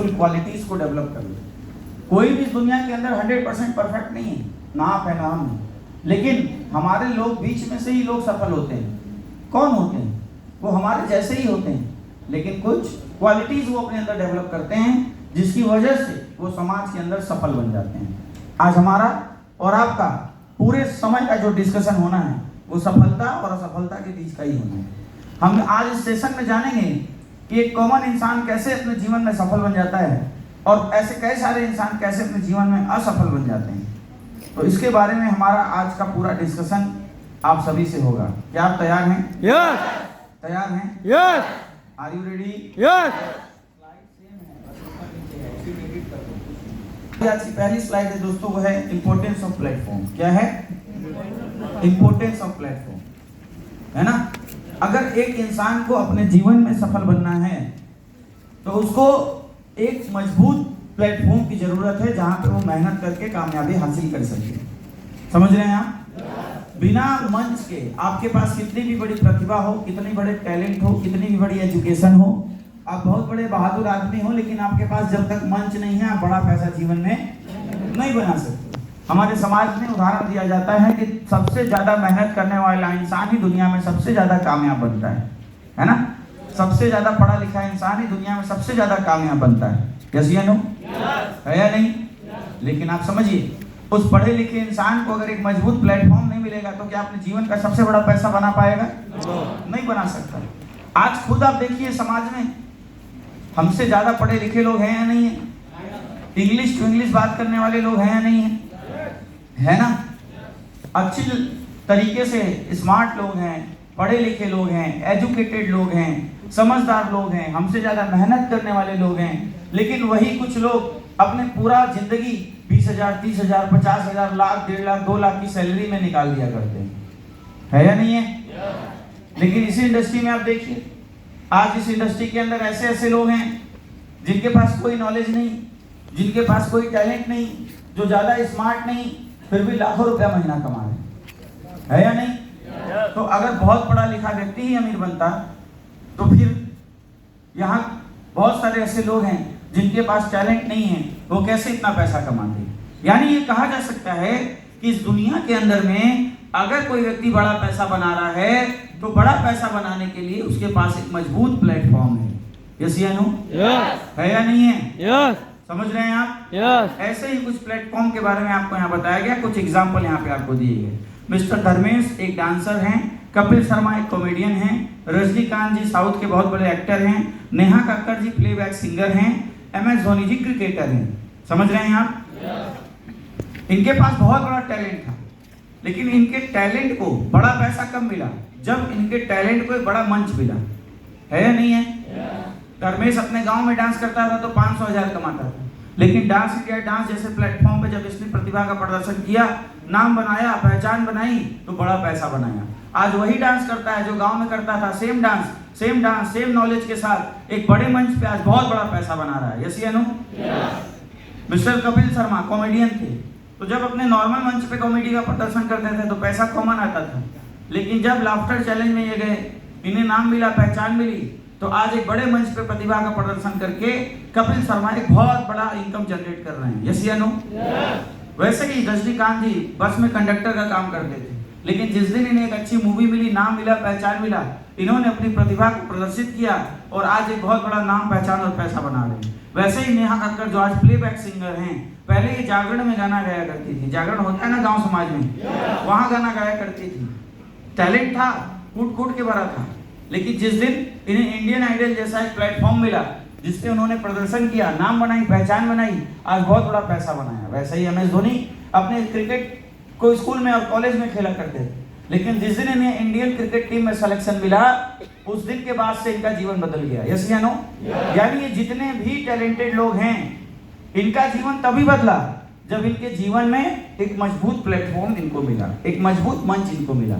Beautiful qualities को develop कर ले। कोई भी दुनिया के अंदर 100% परफेक्ट नहीं है, ना आप है ना हम है, लेकिन हमारे लोग बीच में से ही लोग सफल होते हैं। कौन होते हैं? वो हमारे जैसे ही होते हैं, लेकिन कुछ क्वालिटीज वो अपने अंदर डेवलप करते हैं जिसकी वजह से वो समाज के अंदर सफल बन जाते हैं। आज हमारा और आपका पूरे समय का जो डिस्कशन होना है वो सफलता और असफलता के बीच का ही होना है। हम आज इस सेशन में जानेंगे कि एक कॉमन इंसान कैसे अपने जीवन में सफल बन जाता है और ऐसे कई सारे इंसान कैसे अपने जीवन में असफल बन जाते हैं। तो इसके बारे में हमारा आज का पूरा डिस्कशन आप सभी से होगा। क्या आप तैयार हैं? यस तैयार हैं? Yes are you ready? Yes. आज की पहली स्लाइड है दोस्तों, वो है इंपॉर्टेंस ऑफ प्लेटफॉर्म। क्या है? इंपॉर्टेंस ऑफ प्लेटफॉर्म, है ना। अगर एक इंसान को अपने जीवन में सफल बनना है तो उसको एक मजबूत प्लेटफॉर्म की जरूरत है जहां पे वो मेहनत करके कामयाबी हासिल कर सके। समझ रहे हैं आप? बिना मंच के आपके पास कितनी भी बड़ी प्रतिभा हो, कितनी बड़े टैलेंट हो, कितनी भी बड़ी एजुकेशन हो, आप बहुत बड़े बहादुर आदमी हो, लेकिन आपके पास जब तक मंच नहीं है आप बड़ा पैसा जीवन में नहीं बना सकते। हमारे समाज में उदाहरण दिया जाता है कि सबसे ज्यादा मेहनत करने वाला इंसान ही दुनिया में सबसे ज्यादा कामयाब बनता है ना। सबसे ज्यादा पढ़ा लिखा इंसान ही दुनिया में सबसे ज्यादा कामयाब बनता है। यस या नो? है या नहीं? लेकिन आप समझिए, उस पढ़े लिखे इंसान को अगर एक मजबूत प्लेटफॉर्म नहीं मिलेगा तो क्या अपने जीवन का सबसे बड़ा पैसा बना पाएगा? नहीं बना सकता। आज खुद आप देखिए समाज में हमसे ज्यादा पढ़े लिखे लोग हैं या नहीं है? इंग्लिश टू इंग्लिश बात करने वाले लोग हैं या नहीं है ना। अच्छी तरीके से स्मार्ट लोग हैं, पढ़े लिखे लोग हैं, एजुकेटेड लोग हैं, समझदार लोग हैं, हमसे ज्यादा मेहनत करने वाले लोग हैं। लेकिन वही कुछ लोग अपने पूरा जिंदगी 20,000, 30,000, 50,000, लाख, 1.5 लाख, 2 लाख की सैलरी में निकाल दिया करते हैं। है या नहीं है? लेकिन इसी इंडस्ट्री में आप देखिए, आज इस इंडस्ट्री के अंदर ऐसे ऐसे लोग हैं जिनके पास कोई नॉलेज नहीं, जिनके पास कोई टैलेंट नहीं, जो ज्यादा स्मार्ट नहीं, फिर भी लाखों रुपया महीना कमा रहे। है या नहीं? तो अगर बहुत पढ़ा लिखा व्यक्ति ही अमीर बनता तो फिर यहाँ बहुत सारे ऐसे लोग हैं जिनके पास टैलेंट नहीं है, वो कैसे इतना पैसा कमाते? यानी ये कहा जा सकता है कि इस दुनिया के अंदर में अगर कोई व्यक्ति बड़ा पैसा बना रहा है तो बड़ा पैसा बनाने के लिए उसके पास एक मजबूत प्लेटफॉर्म है। यस या नो? है या नहीं है? यस। समझ रहे हैं आप? यस। ऐसे ही कुछ प्लेटफॉर्म के बारे में आपको यहाँ बताया गया, कुछ एग्जाम्पल यहाँ पे आपको दिए गए। मिस्टर धर्मेश एक डांसर हैं, कपिल शर्मा एक कॉमेडियन हैं, रजनीकांत जी साउथ के बहुत बड़े एक्टर हैं, नेहा कक्कड़ जी प्लेबैक सिंगर हैं, MS धोनी जी क्रिकेटर हैं। समझ रहे हैं आप? इनके पास बहुत बड़ा टैलेंट था, लेकिन इनके टैलेंट को बड़ा पैसा कब मिला? जब इनके टैलेंट को एक बड़ा मंच मिला। है या नहीं है? धर्मेश अपने गांव में डांस करता था तो 500,000 कमाता था, लेकिन डांस इंडिया डांस जैसे प्लेटफॉर्म पे जब इसने प्रतिभा का प्रदर्शन किया, नाम बनाया, पहचान बनाई, तो बड़ा पैसा बनाया। आज वही डांस करता है जो गांव में करता था, सेम डांस सेम नॉलेज के साथ एक बड़े मंच पे आज बहुत बड़ा पैसा बना रहा है। यस या no? Mister Kapil Sharma comedian थे, तो जब अपने नॉर्मल मंच पे कॉमेडी का प्रदर्शन करते थे तो पैसा कॉमन आता था, लेकिन जब लाफ्टर चैलेंज में ये गए, इन्हें नाम मिला, पहचान मिली, तो आज एक बड़े मंच पे प्रतिभा का प्रदर्शन करके कपिल शर्मा एक बहुत बड़ा इनकम जनरेट कर रहे हैं। यस या नो? वैसे ही रजनीकांत जी बस में कंडक्टर का काम करते थे, लेकिन जिस दिन इन्हें एक अच्छी मूवी मिली, नाम मिला, पहचान मिला, इन्होंने अपनी प्रतिभा को प्रदर्शित किया और आज एक बहुत बड़ा नाम, पहचान और पैसा बना रहे हैं। वैसे ही नेहा कक्कड़ जो आज प्लेबैक सिंगर हैं, पहले ये जागरण में गाना गाया करती थी। जागरण होता है ना गांव समाज में, वहां गाना गाया करती थी। टैलेंट था, कूट के भरा था, लेकिन जिस दिन इन्हें इंडियन आइडल जैसा एक प्लेटफॉर्म मिला जिससे उन्होंने प्रदर्शन किया, नाम बनाई, पहचान बनाई, आज बहुत बड़ा पैसा बनाया। वैसे ही MS धोनी अपने क्रिकेट को स्कूल में और कॉलेज में खेला करते थे, लेकिन जिस दिन इन्हें इंडियन क्रिकेट टीम में सिलेक्शन मिला, उस दिन के बाद से इनका जीवन बदल गया। यस या नो? यानी ये जितने भी टैलेंटेड लोग हैं, इनका जीवन तभी बदला जब इनके जीवन में एक मजबूत प्लेटफॉर्म इनको मिला, एक मजबूत मंच इनको मिला।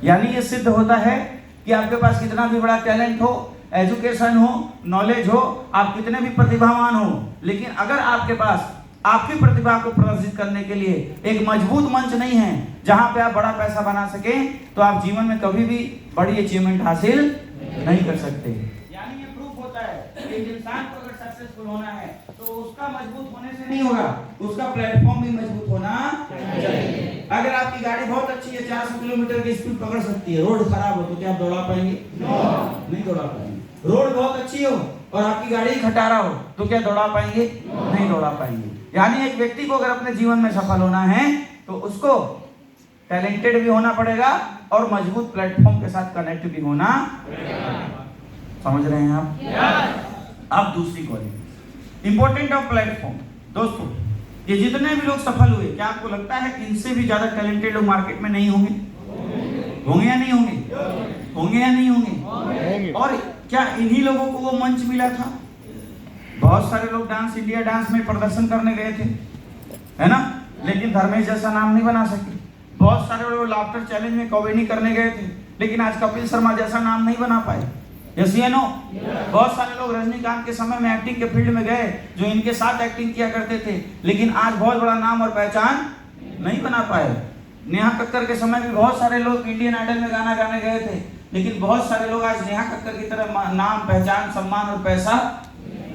यानी ये सिद्ध होता है कि आपके पास कितना भी बड़ा टैलेंट हो, एजुकेशन हो, नॉलेज हो, आप कितने भी प्रतिभावान हो, लेकिन अगर आपके पास आपकी प्रतिभा को प्रदर्शित करने के लिए एक मजबूत मंच नहीं है जहां पे आप बड़ा पैसा बना सकें, तो आप जीवन में कभी भी बड़ी अचीवमेंट हासिल नहीं कर सकते। यानी ये प्रूफ होता है कि इंसान को अगर सक्सेसफुल होना है तो उसका मजबूत होने से नहीं होगा, उसका प्लेटफॉर्म भी मजबूत होना चाहिए। अगर आपकी गाड़ी बहुत अच्छी है, 400 किलोमीटर की स्पीड पकड़ सकती है, रोड खराब हो तो क्या आप दौड़ा पाएंगे? नहीं दौड़ा पाएंगे। रोड बहुत अच्छी हो और आपकी गाड़ी खटारा हो तो क्या दौड़ा पाएंगे? नहीं दौड़ा पाएंगे। यानी एक व्यक्ति को अगर अपने जीवन में सफल होना है तो उसको टैलेंटेड भी होना पड़ेगा और मजबूत प्लेटफॉर्म के साथ कनेक्ट भी होना। समझ रहे हैं आप? अब दूसरी क्वालिटी, इंपॉर्टेंट ऑफ प्लेटफॉर्म। दोस्तों, ये जितने भी लोग सफल हुए, क्या आपको लगता है कि इनसे भी ज्यादा टैलेंटेड लोग मार्केट में नहीं होंगे? होंगे या नहीं होंगे? होंगे या नहीं होंगे? और क्या इन्हीं लोगों को वो मंच मिला था? बहुत सारे लोग डांस इंडिया डांस में प्रदर्शन करने गए थे, है ना, लेकिन धर्मेश जैसा नाम नहीं बना सके। बहुत सारे लोग लाफ्टर चैलेंज में कॉमेडी करने गए थे, लेकिन आज कपिल शर्मा जैसा नाम नहीं बना पाए। यस या नो? बहुत सारे लोग रजनीकांत के समय में एक्टिंग के फील्ड में गए, जो इनके साथ एक्टिंग किया करते थे, लेकिन आज बहुत बड़ा नाम और पहचान नहीं बना पाए। नेहा कक्कर के समय में बहुत सारे लोग इंडियन आइडल में गाना गाने गए थे, लेकिन बहुत सारे लोग आज नेहा कक्कर की तरह नाम, पहचान, सम्मान और पैसा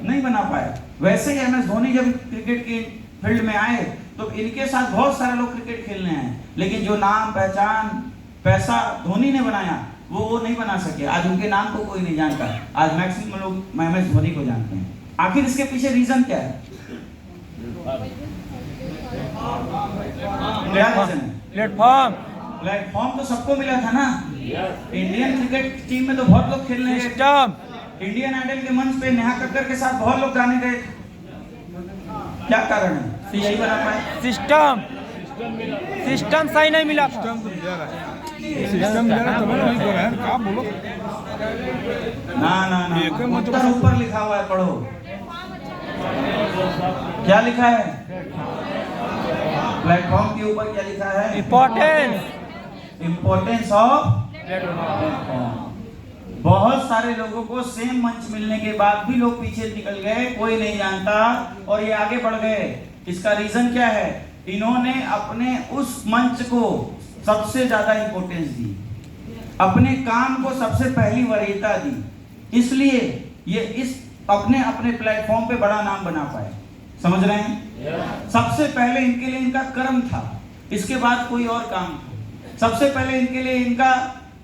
नहीं बना पाए। वैसे ही MS धोनी जब क्रिकेट की फील्ड में आए तो इनके साथ बहुत सारे लोग क्रिकेट खेलने आए, लेकिन जो नाम, पहचान, पैसा धोनी ने बनाया वो नहीं बना सके। आज उनके नाम को कोई नहीं जानता। आज मैक्सिमम लोग MS धोनी को जानते हैं। आखिर इसके पीछे रीजन क्या है? क्या रीजन है? प्लेटफॉर्म तो सबको मिला था ना। इंडियन क्रिकेट टीम में तो बहुत लोग खेलने गए। इंडियन आइडल के मंच पे नेहा कक्कर के साथ बहुत लोग गाने गए। क्या कारण है? तो यही बना पाए। सिस्टम सही नहीं मिला था। सिस्टम क्या बोलो ना उत्तर ऊपर लिखा हुआ है, पढ़ो। क्या लिखा है? प्लेटफॉर्म के ऊपर क्या लिखा है? Importance of platform. बहुत सारे लोगों को सेम मंच मिलने के बाद भी लोग पीछे निकल गए, कोई नहीं जानता, और ये आगे बढ़ गए। इसका रीजन क्या है? इन्होंने अपने उस मंच को सबसे ज्यादा इंपॉर्टेंस दी, अपने काम को सबसे पहली वरीयता दी, इसलिए ये इस अपने अपने प्लेटफॉर्म पे बड़ा नाम बना पाए। समझ रहे हैं? सबसे पहले इनके लिए इनका कर्म था, इसके बाद कोई और काम था। सबसे पहले इनके लिए इनका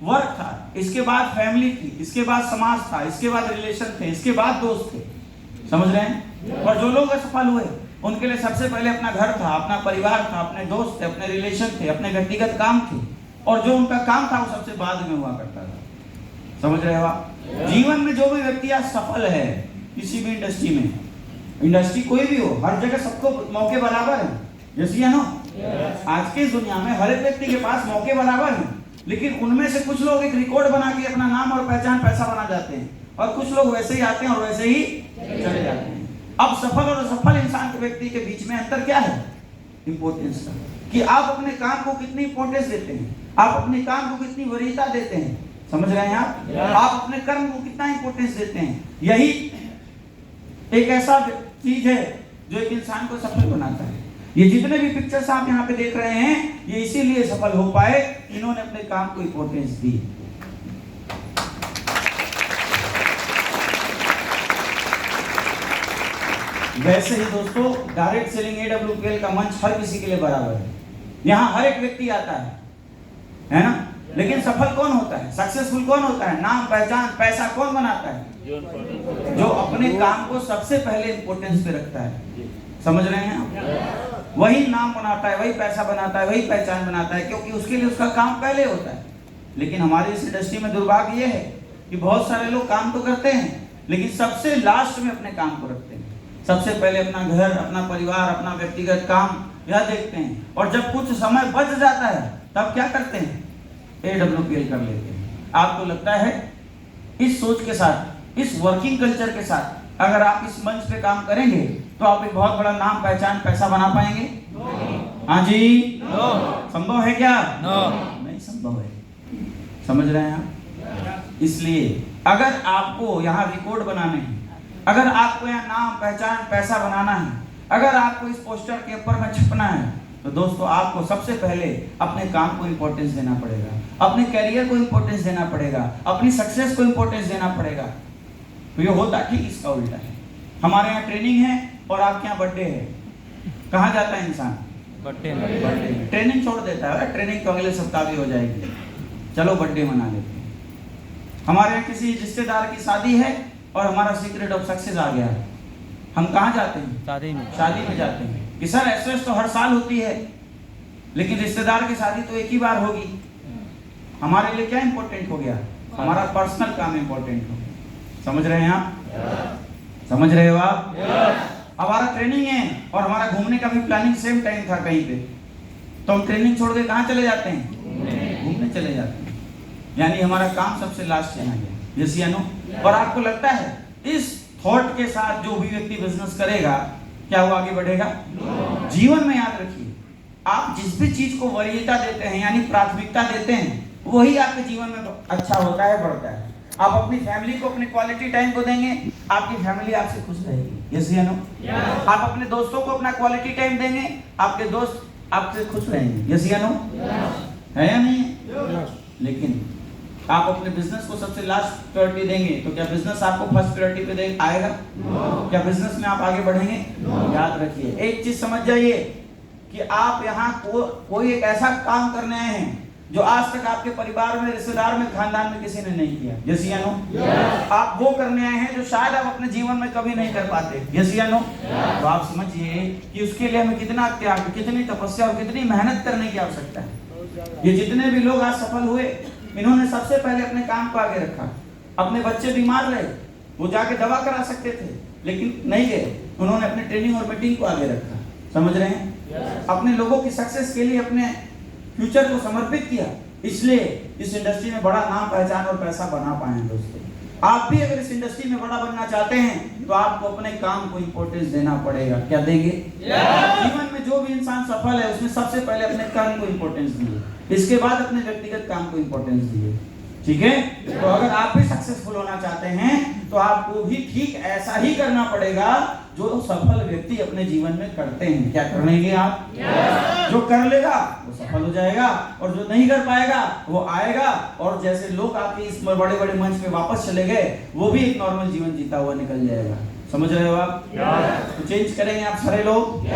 वर्क था, इसके बाद फैमिली थी, इसके बाद समाज था, इसके बाद रिलेशन थे, इसके बाद दोस्त थे। समझ रहे हैं? और जो लोग असफल हुए उनके लिए सबसे पहले अपना घर था, अपना परिवार था, अपने दोस्त थे, अपने रिलेशन थे, अपने व्यक्तिगत काम थे, और जो उनका काम था वो सबसे बाद में हुआ करता था। समझ रहे हो आप? जीवन में जो भी व्यक्ति आज सफल है किसी भी इंडस्ट्री में, इंडस्ट्री कोई भी हो, हर जगह सबको मौके बराबर है। जैसे या नो, आज की दुनिया में हर एक व्यक्ति के पास मौके बराबर हैं, लेकिन उनमें से कुछ लोग एक रिकॉर्ड बना के अपना नाम और पहचान, पैसा बना जाते हैं, और कुछ लोग वैसे ही आते हैं और वैसे ही चले जाते हैं। अब सफल और असफल इंसान के व्यक्ति के बीच में अंतर क्या है? इंपॉर्टेंस का, कि आप अपने काम को कितनी इंपॉर्टेंस देते हैं, आप अपने काम को कितनी वरीयता देते हैं। समझ रहे हैं आप? आप अपने कर्म को कितना इंपॉर्टेंस देते हैं। यही एक ऐसा चीज है जो एक इंसान को सफल बनाता है। ये जितने भी पिक्चर्स आप यहाँ पे देख रहे हैं, ये इसीलिए सफल हो पाए, इन्होंने अपने काम को इंपॉर्टेंस दी। वैसे ही दोस्तों, डायरेक्ट सेलिंग AWPL का मंच हर किसी के लिए बराबर है। यहाँ हर एक व्यक्ति आता है ना? लेकिन सफल कौन होता है? सक्सेसफुल कौन होता है? नाम, पहचान, पैसा कौन बनाता है? जो अपने काम को सबसे पहले इंपॉर्टेंस पे रखता है। समझ रहे हैं आप? वही नाम बनाता है, वही पैसा बनाता है, वही पहचान बनाता है, क्योंकि उसके लिए उसका काम पहले होता है। लेकिन हमारी इस इंडस्ट्री में दुर्भाग्य ये है कि बहुत सारे लोग काम तो करते हैं, लेकिन सबसे लास्ट में अपने काम को रखते हैं। सबसे पहले अपना घर, अपना परिवार, अपना व्यक्तिगत काम यह देखते हैं, और जब कुछ समय बच जाता है तब क्या करते हैं? AWPL कर लेते हैं। आपको लगता है इस सोच के साथ, इस वर्किंग कल्चर के साथ अगर आप इस मंच पे काम करेंगे तो आप एक बहुत बड़ा नाम, पहचान, पैसा बना पाएंगे? हाँ जी? संभव है क्या? नहीं संभव है। समझ रहे हैं आप? इसलिए अगर आपको यहाँ रिकॉर्ड बनाने हैं, अगर आपको यहाँ नाम, पहचान, पैसा बनाना है, अगर आपको इस पोस्टर के ऊपर में छपना है, तो दोस्तों आपको सबसे पहले अपने काम को इंपॉर्टेंस देना पड़ेगा, अपने कैरियर को इंपॉर्टेंस देना पड़ेगा, अपनी सक्सेस को इंपॉर्टेंस देना पड़ेगा। तो ये होता ठीक इसका उल्टा है। हमारे यहाँ ट्रेनिंग है और आपके यहाँ बर्थडे है, कहाँ जाता है इंसान? बर्थडे। ट्रेनिंग छोड़ देता है, ट्रेनिंग तो अगले सप्ताह भी हो जाएगी, चलो बर्थडे मना लेते हैं। हमारे यहाँ किसी रिश्तेदार की शादी है और हमारा सीक्रेट ऑफ सक्सेस आ गया, हम कहाँ जाते हैं? शादी में जाते हैं कि सर ऐसे तो हर साल होती है, लेकिन रिश्तेदार की शादी तो एक ही बार होगी। हमारे लिए क्या इंपॉर्टेंट हो गया? हमारा पर्सनल काम इंपॉर्टेंट हो गया। समझ रहे हैं आप? समझ रहे हो आप? हमारा ट्रेनिंग है और हमारा घूमने का भी प्लानिंग सेम टाइम था कहीं पे, तो हम ट्रेनिंग छोड़ के कहाँ चले जाते हैं? घूमने चले जाते हैं। यानी हमारा काम सबसे लास्ट में आ गया। यस या नो? और आपको लगता है इस थॉट के साथ जो भी व्यक्ति बिजनेस करेगा क्या वो आगे बढ़ेगा? जीवन में याद रखिए, आप जिस भी चीज को वरीयता देते हैं यानी प्राथमिकता देते हैं, वही आपके जीवन में अच्छा होता है, बढ़ता है। आप अपनी फैमिली को अपने क्वालिटी टाइम को देंगे, आपकी फैमिली आपसे खुश रहेगी। यस या नो? आप अपने दोस्तों को अपना क्वालिटी टाइम देंगे, आपके दोस्त आपसे खुश रहेंगे। यस या नो? है या नहीं? लेकिन आप अपने बिजनेस को सबसे लास्ट प्रायोरिटी देंगे तो क्या बिजनेस आपको फर्स्ट प्रायोरिटी पे आएगा? क्या बिजनेस में आप आगे बढ़ेंगे? याद रखिए, एक चीज समझ जाइए कि आप यहाँ कोई एक ऐसा काम करने आए हैं जो आज तक आपके परिवार में, रिश्तेदार में, खानदान में किसी ने नहीं किया। यस या नो? आप वो करने आए हैं जो शायद आप अपने जीवन में कभी नहीं कर पाते। यस या नो? तो आप समझिए कि उसके लिए हमें कितना त्याग, कितनी तपस्या और कितनी मेहनत करने की आवश्यकता है। ये जितने भी लोग आज सफल हुए, इन्होंने सबसे पहले अपने काम को आगे रखा। अपने बच्चे बीमार रहे, वो जाके दवा करा सकते थे लेकिन नहीं गए, उन्होंने अपने ट्रेनिंग और मीटिंग को आगे रखा। समझ रहे हैं? अपने लोगों की सक्सेस के लिए अपने फ्यूचर को समर्पित किया, इसलिए इस इंडस्ट्री में बड़ा नाम, पहचान और पैसा बना पाए। दोस्तों, आप भी अगर इस इंडस्ट्री में बड़ा बनना चाहते हैं तो आपको अपने काम को इंपॉर्टेंस देना पड़ेगा। क्या देंगे? जीवन में जो भी इंसान सफल है उसने सबसे पहले अपने कर्म को इंपॉर्टेंस दिए, इसके बाद अपने व्यक्तिगत काम को इंपॉर्टेंस दिए। ठीक है? तो अगर आप भी सक्सेसफुल होना चाहते हैं तो आपको भी ठीक ऐसा ही करना पड़ेगा जो सफल व्यक्ति अपने जीवन में करते हैं। क्या कर लेंगे आप? जो कर लेगा वो सफल हो जाएगा, और जो नहीं कर पाएगा वो आएगा, और जैसे लोग आपके इस बड़े बड़े मंच पे वापस चले गए, वो भी एक नॉर्मल जीवन जीता हुआ निकल जाएगा। समझ रहे हो आप? तो चेंज करेंगे आप सारे लोग।